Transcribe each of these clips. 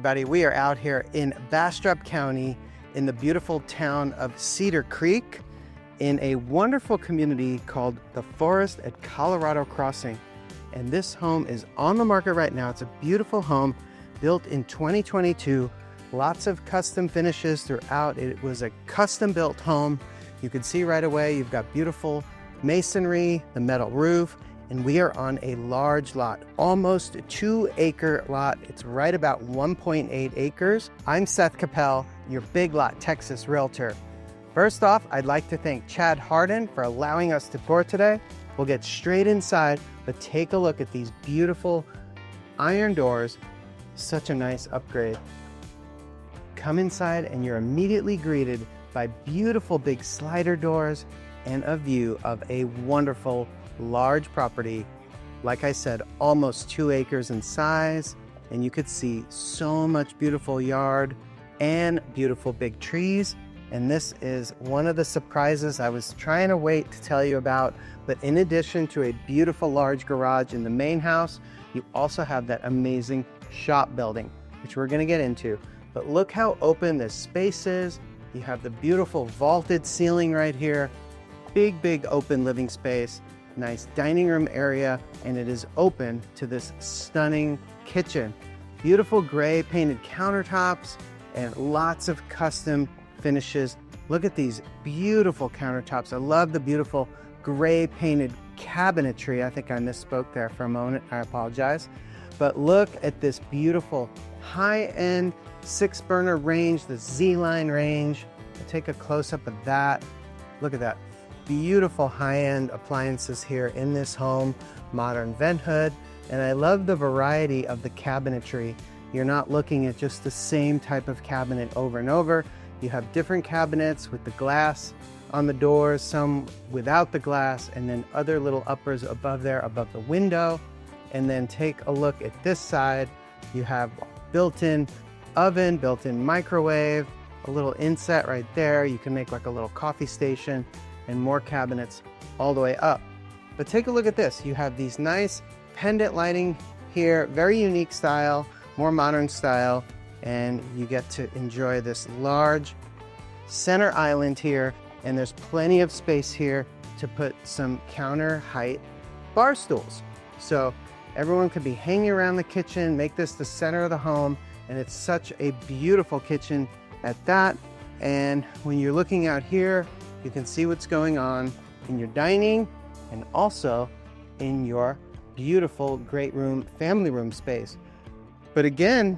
everybody. We are out here in Bastrop County in the beautiful town of Cedar Creek in a wonderful community called the Forest at Colorado Crossing. And this home is on the market right now. It's a beautiful home built in 2022. Lots of custom finishes throughout. It was a custom built home. You can see right away, you've got beautiful masonry, the metal roof, and we are on a large lot, almost 2-acre lot. It's right about 1.8 acres. I'm Seth Koppel, your Big Lot Texas Realtor. First off, I'd like to thank Chad Harden for allowing us to tour today. We'll get straight inside, but take a look at these beautiful iron doors. Such a nice upgrade. Come inside and you're immediately greeted by beautiful big slider doors and a view of a wonderful large property. Like I said, almost 2 acres in size, and you could see so much beautiful yard and beautiful big trees. And this is one of the surprises I was trying to wait to tell you about. But in addition to a beautiful large garage in the main house, you also have that amazing shop building, which we're going to get into. But look how open this space is. You have the beautiful vaulted ceiling right here, big open living space, nice dining room area, and it is open to this stunning kitchen. Beautiful gray painted countertops and lots of custom finishes. Look at these beautiful countertops. I love the beautiful gray painted cabinetry. I think I misspoke there for a moment. I apologize. But look at this beautiful high-end 6-burner range, the Z-line range. I'll take a close-up of that. Look at that. Beautiful high-end appliances here in this home, modern vent hood, and I love the variety of the cabinetry. You're not looking at just the same type of cabinet over and over. You have different cabinets with the glass on the doors, some without the glass, and then other little uppers above there, above the window. And then take a look at this side. You have built-in oven, built-in microwave, a little inset right there. You can make like a little coffee station, and more cabinets all the way up. But take a look at this. You have these nice pendant lighting here, very unique style, more modern style, and you get to enjoy this large center island here, and there's plenty of space here to put some counter height bar stools. So everyone could be hanging around the kitchen, make this the center of the home, and it's such a beautiful kitchen at that. And when you're looking out here, you can see what's going on in your dining and also in your beautiful great room, family room space. But again,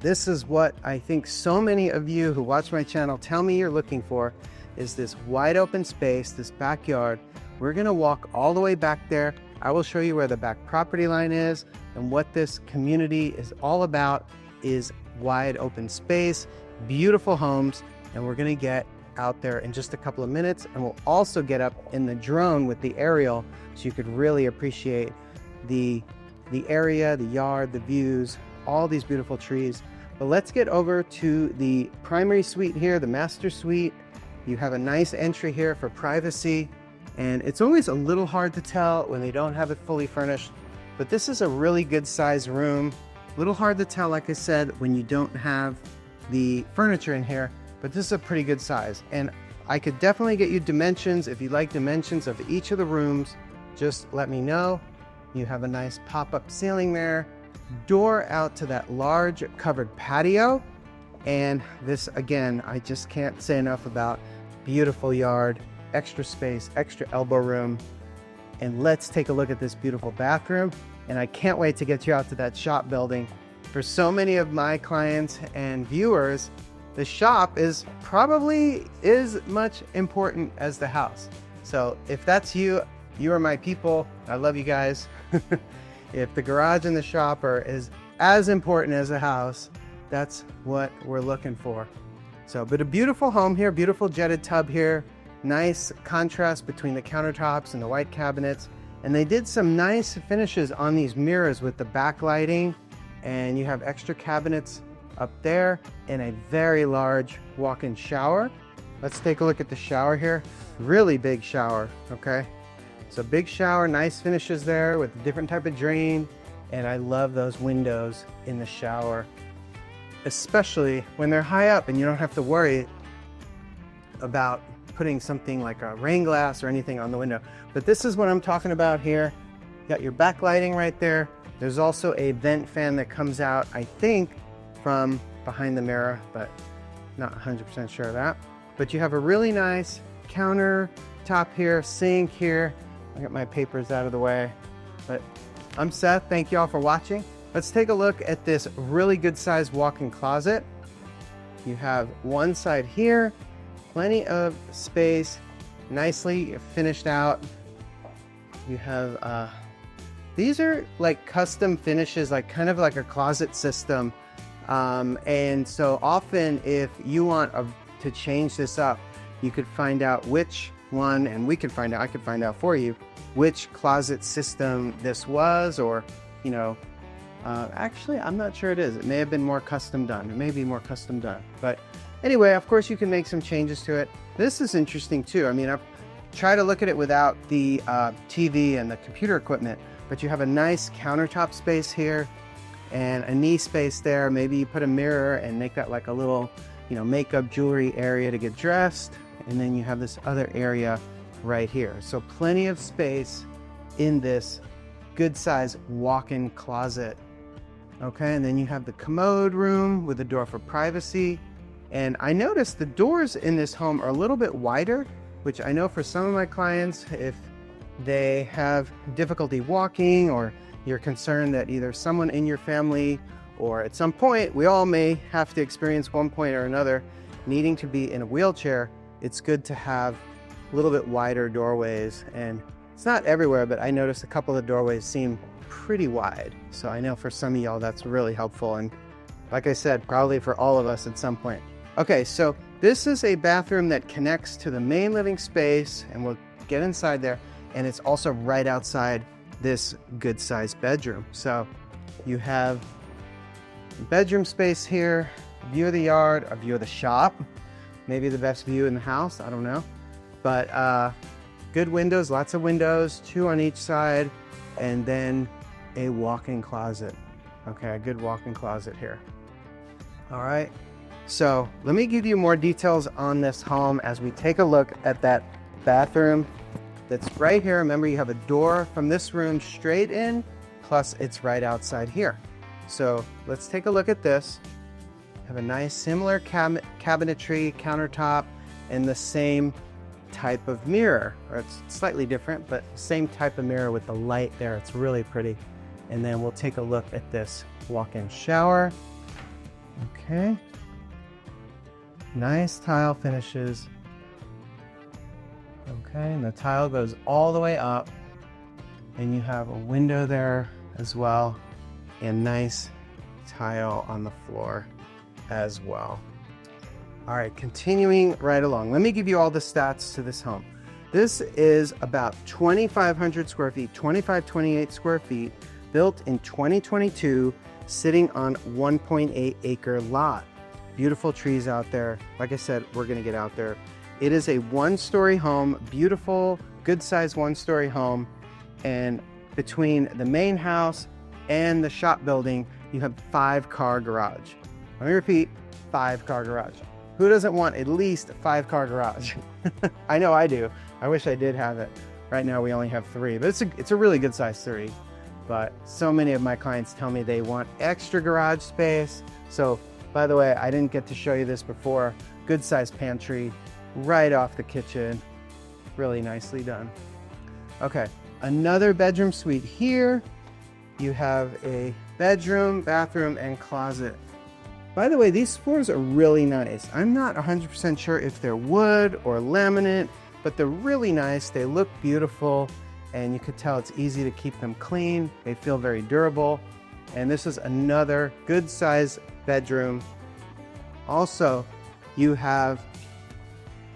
this is what I think so many of you who watch my channel tell me you're looking for, is this wide open space, this backyard. We're gonna walk all the way back there. I will show you where the back property line is, and what this community is all about is wide open space, beautiful homes, and we're gonna get out there in just a couple of minutes, and we'll also get up in the drone with the aerial so you could really appreciate the area, the yard, the views, all these beautiful trees. But let's get over to the primary suite here, the master suite. You have a nice entry here for privacy, and it's always a little hard to tell when they don't have it fully furnished, but this is a really good size room. A little hard to tell, like I said, when you don't have the furniture in here, but this is a pretty good size. And I could definitely get you dimensions. If you like dimensions of each of the rooms, just let me know. You have a nice pop-up ceiling there, door out to that large covered patio. And this, again, I just can't say enough about beautiful yard, extra space, extra elbow room. And let's take a look at this beautiful bathroom. And I can't wait to get you out to that shop building. For so many of my clients and viewers, the shop is probably as much important as the house. So if that's you, you are my people. I love you guys. If the garage and the shop are as important as the house, that's what we're looking for. So, but a beautiful home here, beautiful jetted tub here, nice contrast between the countertops and the white cabinets. And they did some nice finishes on these mirrors with the backlighting, and you have extra cabinets up there and a very large walk-in shower. Let's take a look at the shower here. Really big shower, okay? So big shower, nice finishes there with a different type of drain, and I love those windows in the shower. especially when they're high up and you don't have to worry about putting something like a rain glass or anything on the window. But this is what I'm talking about here. You got your backlighting right there. There's also a vent fan that comes out, I think, from behind the mirror, but not 100% sure of that. But you have a really nice countertop here, sink here. I got my papers out of the way. But I'm Seth, thank you all for watching. Let's take a look at this really good sized walk-in closet. You have one side here, plenty of space, nicely finished out. You have, these are like custom finishes, like kind of like a closet system. And so often if you want to change this up, you could find out which one, and we could find out, I could find out for you, which closet system this was, or, you know, actually, I'm not sure it is. It may have been more custom done. It may be more custom done. But anyway, of course, you can make some changes to it. This is interesting too. I mean, I've tried to look at it without the TV and the computer equipment, but you have a nice countertop space here and a knee space there. Maybe you put a mirror and make that like a little, you know, makeup jewelry area to get dressed. And then you have this other area right here. So plenty of space in this good size walk-in closet. Okay, and then you have the commode room with a door for privacy. And I noticed the doors in this home are a little bit wider, which I know for some of my clients, if they have difficulty walking, or you're concerned that either someone in your family or at some point, we all may have to experience one point or another needing to be in a wheelchair, it's good to have a little bit wider doorways. And it's not everywhere, but I noticed a couple of doorways seem pretty wide. So I know for some of y'all that's really helpful. And like I said, probably for all of us at some point. Okay, so this is a bathroom that connects to the main living space, and we'll get inside there. And it's also right outside this good sized bedroom. So you have bedroom space here, view of the yard, a view of the shop, maybe the best view in the house, I don't know. But good windows, lots of windows, 2 on each side, and then a walk-in closet. Okay, a good walk-in closet here. All right, so let me give you more details on this home as we take a look at that bathroom that's right here. Remember, you have a door from this room straight in, plus it's right outside here. So let's take a look at this. Have a nice similar cabinetry, countertop, and the same type of mirror, or it's slightly different, but same type of mirror with the light there. It's really pretty. And then we'll take a look at this walk-in shower. Okay. Nice tile finishes. Okay, and the tile goes all the way up, and you have a window there as well, and nice tile on the floor as well. All right, continuing right along. Let me give you all the stats to this home. This is about 2,500 square feet, 2,528 square feet, built in 2022, sitting on 1.8 acre lot. Beautiful trees out there. Like I said, we're gonna get out there. It is a 1-story home, beautiful, good sized 1-story home. And between the main house and the shop building, you have 5-car garage. Let me repeat, 5-car garage. Who doesn't want at least a 5-car garage? I know I do. I wish I did have it. Right now we only have 3, but it's a really good size 3. But so many of my clients tell me they want extra garage space. So by the way, I didn't get to show you this before. Good size pantry right off the kitchen. Really nicely done. Okay, another bedroom suite here. You have a bedroom, bathroom, and closet. By the way, these floors are really nice. I'm not 100% sure if they're wood or laminate, but they're really nice. They look beautiful, and you could tell it's easy to keep them clean. They feel very durable. And this is another good size bedroom. Also, you have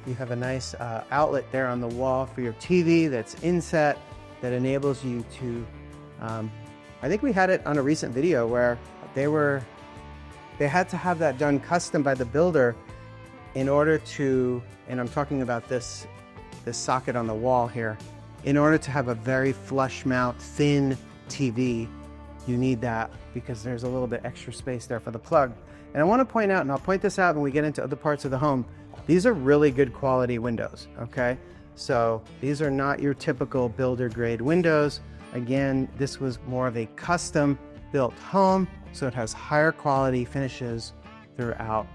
a nice outlet there on the wall for your TV that's inset, that enables you to, I think we had it on a recent video where they had to have that done custom by the builder in order to, and I'm talking about this socket on the wall here, in order to have a very flush mount, thin TV, you need that because there's a little bit extra space there for the plug. And I want to point out, and I'll point this out when we get into other parts of the home, these are really good quality windows, okay? So these are not your typical builder grade windows. Again, this was more of a custom built home, so it has higher quality finishes throughout.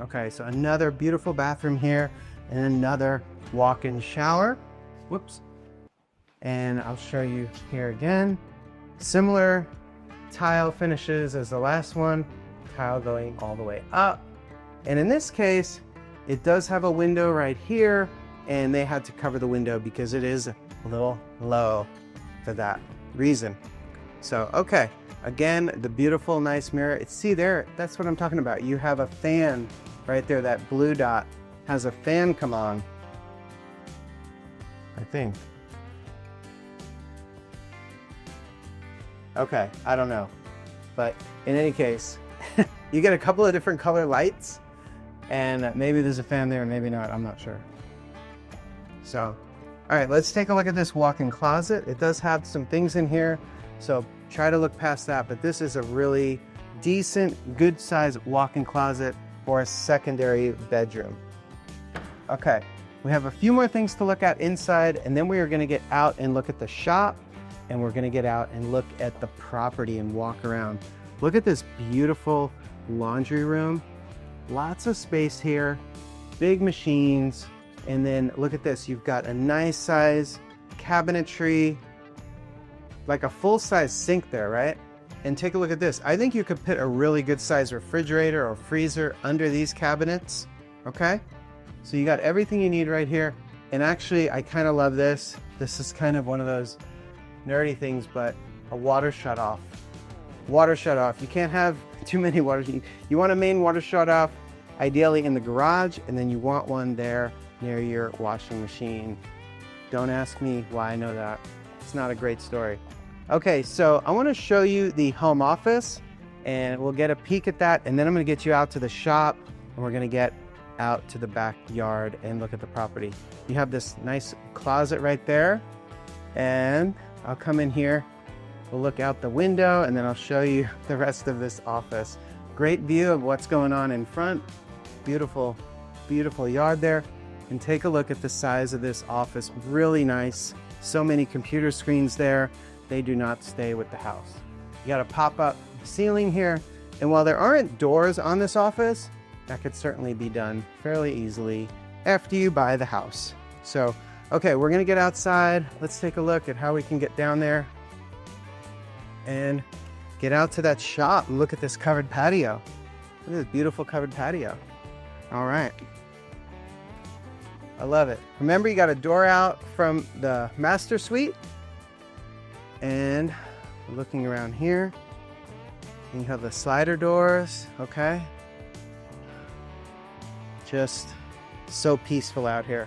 Okay, so another beautiful bathroom here and another walk-in shower. Whoops. And I'll show you here again. Similar tile finishes as the last one, tile going all the way up. And in this case, it does have a window right here, and they had to cover the window because it is a little low for that reason. So, okay, again, the beautiful, nice mirror. See there, that's what I'm talking about. You have a fan right there. That blue dot has a fan come on, I think. Okay, I don't know. But in any case, you get a couple of different color lights, and maybe there's a fan there, maybe not, I'm not sure. So, all right, let's take a look at this walk-in closet. It does have some things in here, so try to look past that, but this is a really decent, good size walk-in closet for a secondary bedroom. Okay, we have a few more things to look at inside, and then we are gonna get out and look at the shop, and we're gonna get out and look at the property and walk around. Look at this beautiful laundry room. Lots of space here, big machines, and then look at this. You've got a nice size cabinetry, like a full-size sink there, right? And take a look at this. I think you could put a really good size refrigerator or freezer under these cabinets, okay? So you got everything you need right here. And actually, I kind of love this. This is kind of one of those nerdy things, but a water shutoff. Water shutoff. You can't have too many waters. You want a main water shutoff, ideally in the garage, and then you want one there near your washing machine. Don't ask me why I know that. It's not a great story. Okay, so I want to show you the home office, and we'll get a peek at that, and then I'm going to get you out to the shop, and we're going to get out to the backyard and look at the property. You have this nice closet right there, and I'll come in here. We'll look out the window, and then I'll show you the rest of this office. Great view of what's going on in front. Beautiful, beautiful yard there. And take a look at the size of this office. Really nice. So many computer screens there. They do not stay with the house. You got a pop-up ceiling here. And while there aren't doors on this office, that could certainly be done fairly easily after you buy the house. So, okay, we're gonna get outside. Let's take a look at how we can get down there and get out to that shop and look at this covered patio. Look at this beautiful covered patio. All right. I love it. Remember, you got a door out from the master suite. And looking around here, and you have the slider doors, okay? Just so peaceful out here.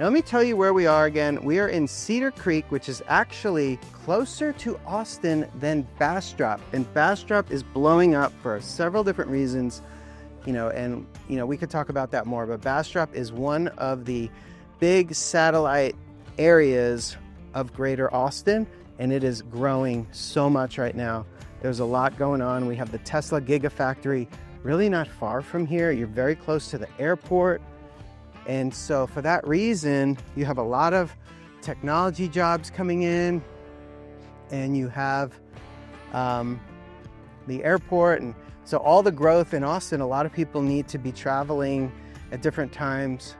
Now let me tell you where we are again. We are in Cedar Creek, which is actually closer to Austin than Bastrop. And Bastrop is blowing up for several different reasons. And we could talk about that more, but Bastrop is one of the big satellite areas of greater Austin, and it is growing so much right now. There's a lot going on. We have the Tesla Gigafactory really not far from here. You're very close to the airport. And so for that reason, you have a lot of technology jobs coming in, and you have the airport. And so all the growth in Austin, a lot of people need to be traveling at different times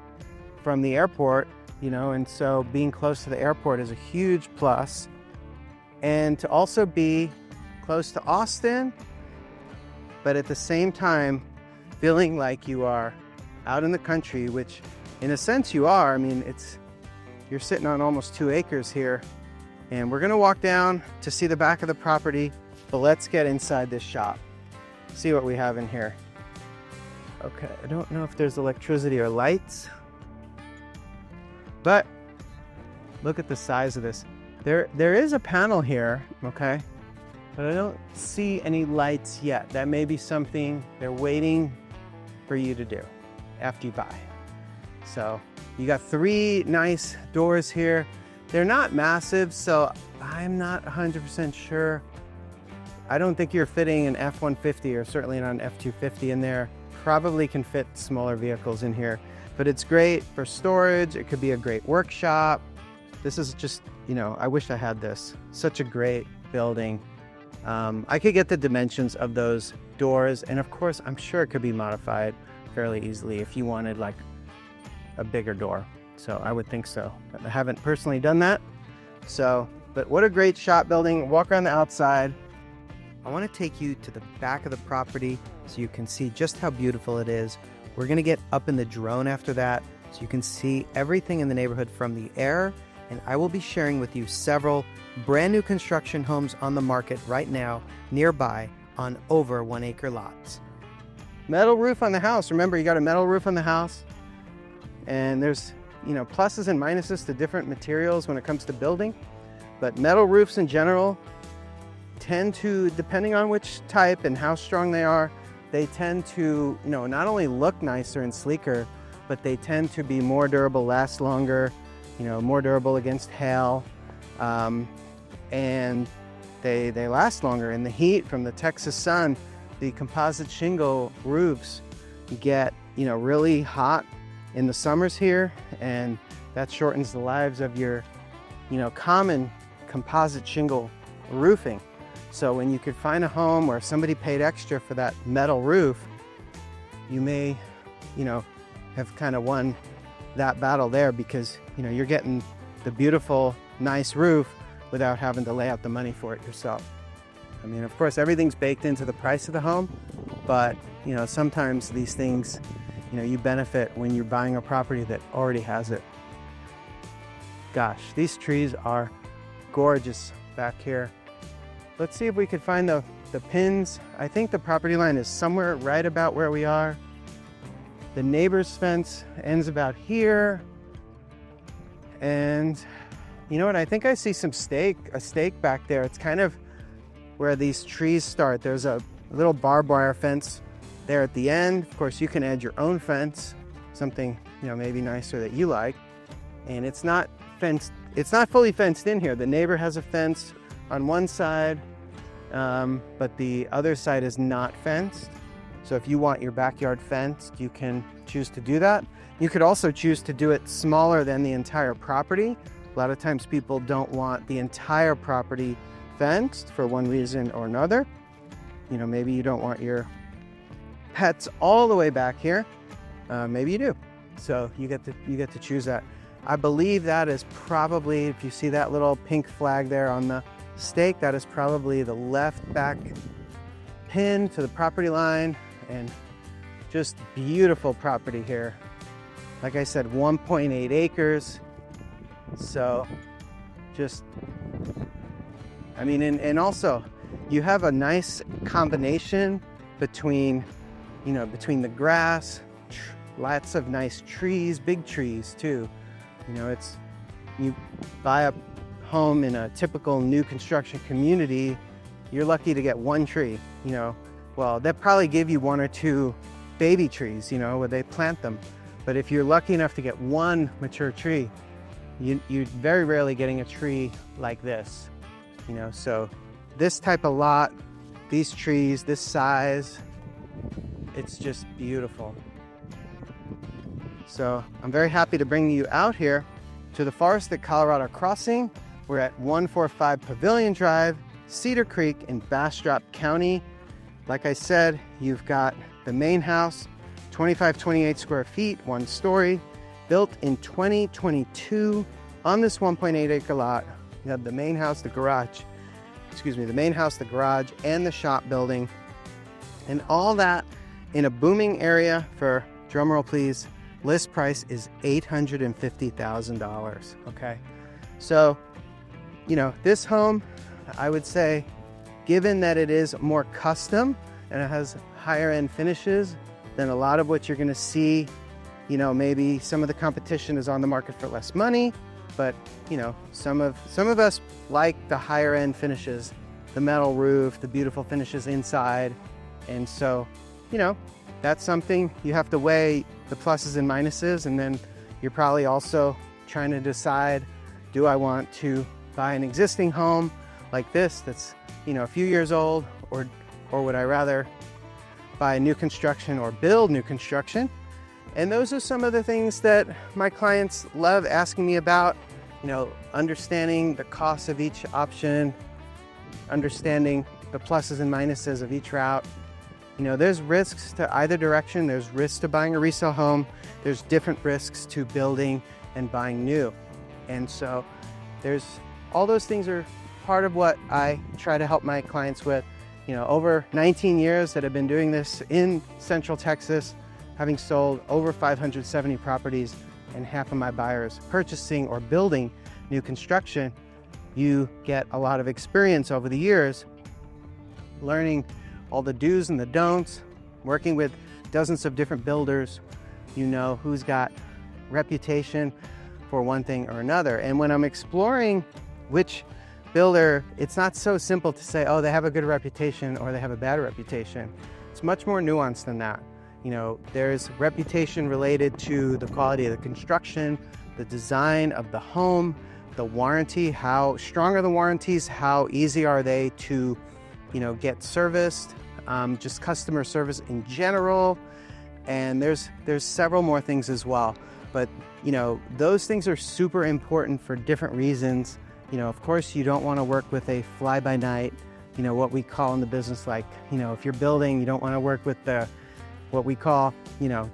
from the airport, and so being close to the airport is a huge plus. And to also be close to Austin, but at the same time, feeling like you are out in the country, which in a sense you are. I mean, you're sitting on almost 2 acres here, and we're gonna walk down to see the back of the property, but let's get inside this shop. See what we have in here. Okay, I don't know if there's electricity or lights, but look at the size of this. There is a panel here, okay, but I don't see any lights yet. That may be something they're waiting for you to do after you buy. So you got 3 nice doors here. They're not massive, so I'm not 100% sure I don't think you're fitting an F-150 or certainly not an F-250 in there. Probably can fit smaller vehicles in here, but it's great for storage. It could be a great workshop. This is just, you know, I wish I had this. Such a great building. I could get the dimensions of those doors, and of course, I'm sure it could be modified fairly easily if you wanted like a bigger door. So I would think so. I haven't personally done that. So, but what a great shop building. Walk around the outside. I want to take you to the back of the property so you can see just how beautiful it is. We're going to get up in the drone after that so you can see everything in the neighborhood from the air. And I will be sharing with you several brand new construction homes on the market right now nearby on over 1 acre lots. Metal roof on the house. Remember, you got a metal roof on the house, and there's, you know, pluses and minuses to different materials when it comes to building, but metal roofs in general tend to, depending on which type and how strong they are, they tend to, you know, not only look nicer and sleeker, but they tend to be more durable, last longer, you know, more durable against hail, and they last longer. In the heat from the Texas sun, the composite shingle roofs get, you know, really hot in the summers here, and that shortens the lives of your, you know, common composite shingle roofing. So when you could find a home where somebody paid extra for that metal roof, you may, you know, have kind of won that battle there, because, you know, you're getting the beautiful, nice roof without having to lay out the money for it yourself. I mean, of course, everything's baked into the price of the home, but, you know, sometimes these things, you know, you benefit when you're buying a property that already has it. Gosh, these trees are gorgeous back here. Let's see if we could find the pins. I think the property line is somewhere right about where we are. The neighbor's fence ends about here. And you know what? I think I see a stake back there. It's kind of where these trees start. There's a little barbed wire fence there at the end. Of course, you can add your own fence, something, you know, maybe nicer that you like. And it's not fenced. It's not fully fenced in here. The neighbor has a fence on one side, but the other side is not fenced. So if you want your backyard fenced, you can choose to do that. You could also choose to do it smaller than the entire property. A lot of times people don't want the entire property fenced for one reason or another. You know, maybe you don't want your pets all the way back here. Maybe you do. So you get to choose that. I believe that is probably, if you see that little pink flag there on the stake, that is probably the left back pin to the property line. And just beautiful property here. Like I said, 1.8 acres. So just, I mean, and also you have a nice combination between, you know, between the grass, lots of nice trees, big trees too. You know, it's, you buy a home in a typical new construction community, you're lucky to get one tree, you know. Well, they'll probably give you one or two baby trees, you know, where they plant them. But if you're lucky enough to get one mature tree, you're very rarely getting a tree like this, you know. So this type of lot, these trees, this size, it's just beautiful. So I'm very happy to bring you out here to the Forest at Colorado Crossing. We're at 145 Pavilion Drive, Cedar Creek in Bastrop County. Like I said, you've got the main house, 2528 square feet, 1 story, built in 2022 on this 1.8 acre lot. You have the main house, the garage, the main house, the garage, and the shop building. And all that in a booming area for, drumroll please, list price is $850,000, okay? So, you know, this home, I would say, given that it is more custom and it has higher end finishes than a lot of what you're gonna see, you know, maybe some of the competition is on the market for less money, but you know, some of us like the higher end finishes, the metal roof, the beautiful finishes inside. And so, you know, that's something you have to weigh the pluses and minuses, and then you're probably also trying to decide, do I want to buy an existing home like this that's, you know, a few years old, or would I rather buy new construction or build new construction? And those are some of the things that my clients love asking me about, understanding the cost of each option, understanding the pluses and minuses of each route. There's risks to either direction. There's risks to buying a resale home. There's different risks to building and buying new. And so there's all those things are part of what I try to help my clients with. Over 19 years that I've been doing this in Central Texas, having sold over 570 properties, and half of my buyers purchasing or building new construction, you get a lot of experience over the years, learning all the do's and the don'ts, working with dozens of different builders. Who's got reputation for one thing or another. And when I'm exploring which builder, it's not so simple to say, oh, they have a good reputation or they have a bad reputation. It's much more nuanced than that. There's reputation related to the quality of the construction, the design of the home, the warranty, how strong are the warranties, how easy are they to, get serviced, just customer service in general. And there's several more things as well. But, those things are super important for different reasons. Of course, you don't want to work with a fly-by-night, what we call in the business, like, if you're building, you don't want to work with what we call,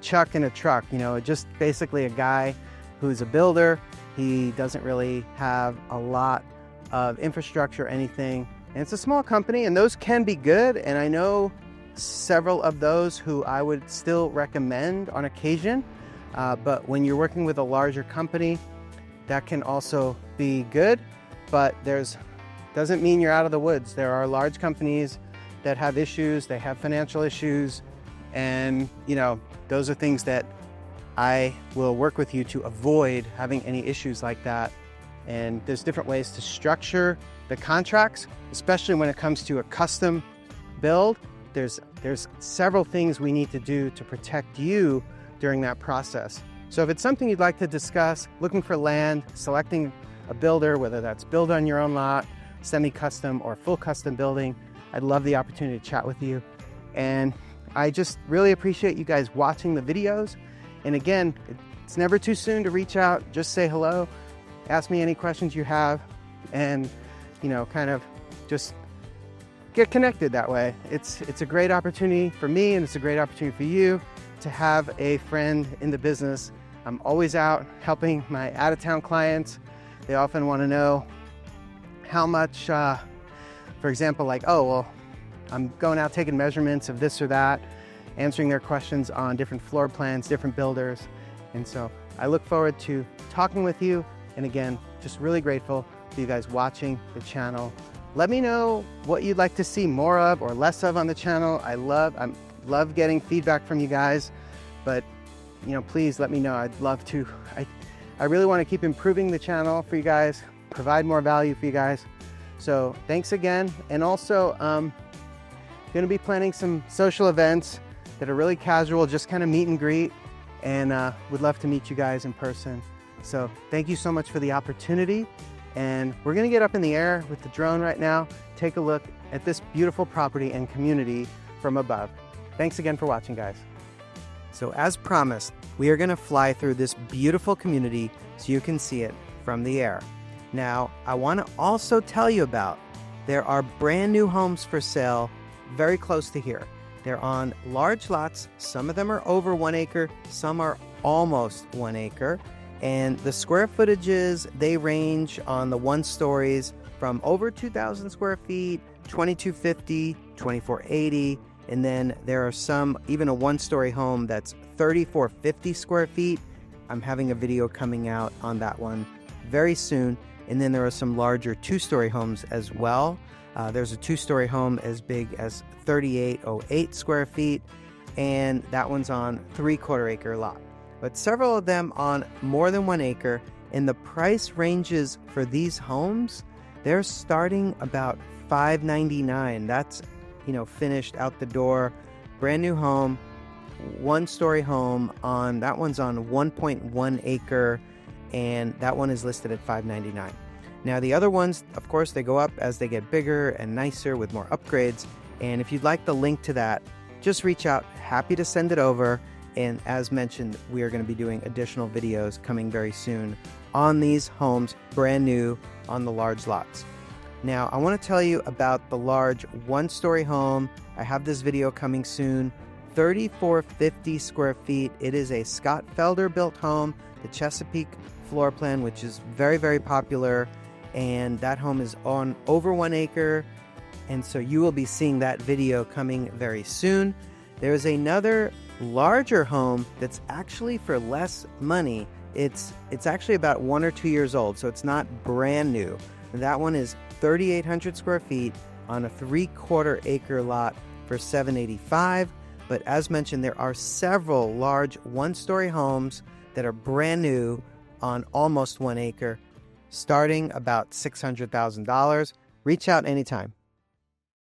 chuck in a truck, just basically a guy who's a builder. He doesn't really have a lot of infrastructure or anything. And it's a small company, and those can be good. And I know several of those who I would still recommend on occasion. But when you're working with a larger company, that can also be good. But doesn't mean you're out of the woods. There are large companies that have issues, they have financial issues, and those are things that I will work with you to avoid having any issues like that. And there's different ways to structure the contracts, especially when it comes to a custom build. There's several things we need to do to protect you during that process. So if it's something you'd like to discuss, looking for land, selecting a builder, whether that's build on your own lot, semi-custom or full custom building, I'd love the opportunity to chat with you. And I just really appreciate you guys watching the videos. And again, it's never too soon to reach out, just say hello, ask me any questions you have, and kind of just get connected that way. It's a great opportunity for me, and it's a great opportunity for you to have a friend in the business. I'm always out helping my out-of-town clients. They often want to know how much, for example, like, oh, well, I'm going out taking measurements of this or that, answering their questions on different floor plans, different builders. And so I look forward to talking with you. And again, just really grateful for you guys watching the channel. Let me know what you'd like to see more of or less of on the channel. I love getting feedback from you guys, but please let me know. I'd love to. I really want to keep improving the channel for you guys, provide more value for you guys. So thanks again. And also, going to be planning some social events that are really casual, just kind of meet and greet, and would love to meet you guys in person. So thank you so much for the opportunity. And we're going to get up in the air with the drone right now, take a look at this beautiful property and community from above. Thanks again for watching, guys. So as promised, we are going to fly through this beautiful community so you can see it from the air. Now, I want to also tell you there are brand new homes for sale very close to here. They're on large lots. Some of them are over 1 acre, some are almost 1 acre. And the square footages, they range on the 1-stories from over 2,000 square feet, 2,250, 2,480. And then there are some, even a 1-story home that's 3,450 square feet. I'm having a video coming out on that one very soon. And then there are some larger 2-story homes as well. There's a 2-story home as big as 3,808 square feet, and that one's on 3/4 acre lot. But several of them on more than 1 acre, and the price ranges for these homes, they're starting about $599. That's, finished out the door, brand new home, 1-story home that one's on 1.1 acre, and that one is listed at $599. Now the other ones, of course, they go up as they get bigger and nicer with more upgrades, And if you'd like the link to that, just reach out. Happy to send it over. And as mentioned, we are going to be doing additional videos coming very soon on these homes, brand new on the large lots. Now, I want to tell you about the large one-story home. I have this video coming soon. 3,450 square feet. It is a Scott Felder built home, the Chesapeake floor plan, which is very, very popular. And that home is on over 1 acre. And so you will be seeing that video coming very soon. There's another larger home that's actually for less money. It's actually about 1 or 2 years old, so it's not brand new. That one is 3,800 square feet on a 3/4 acre lot for $785. But as mentioned, there are several large one-story homes that are brand new on almost 1 acre, starting about $600,000. Reach out anytime.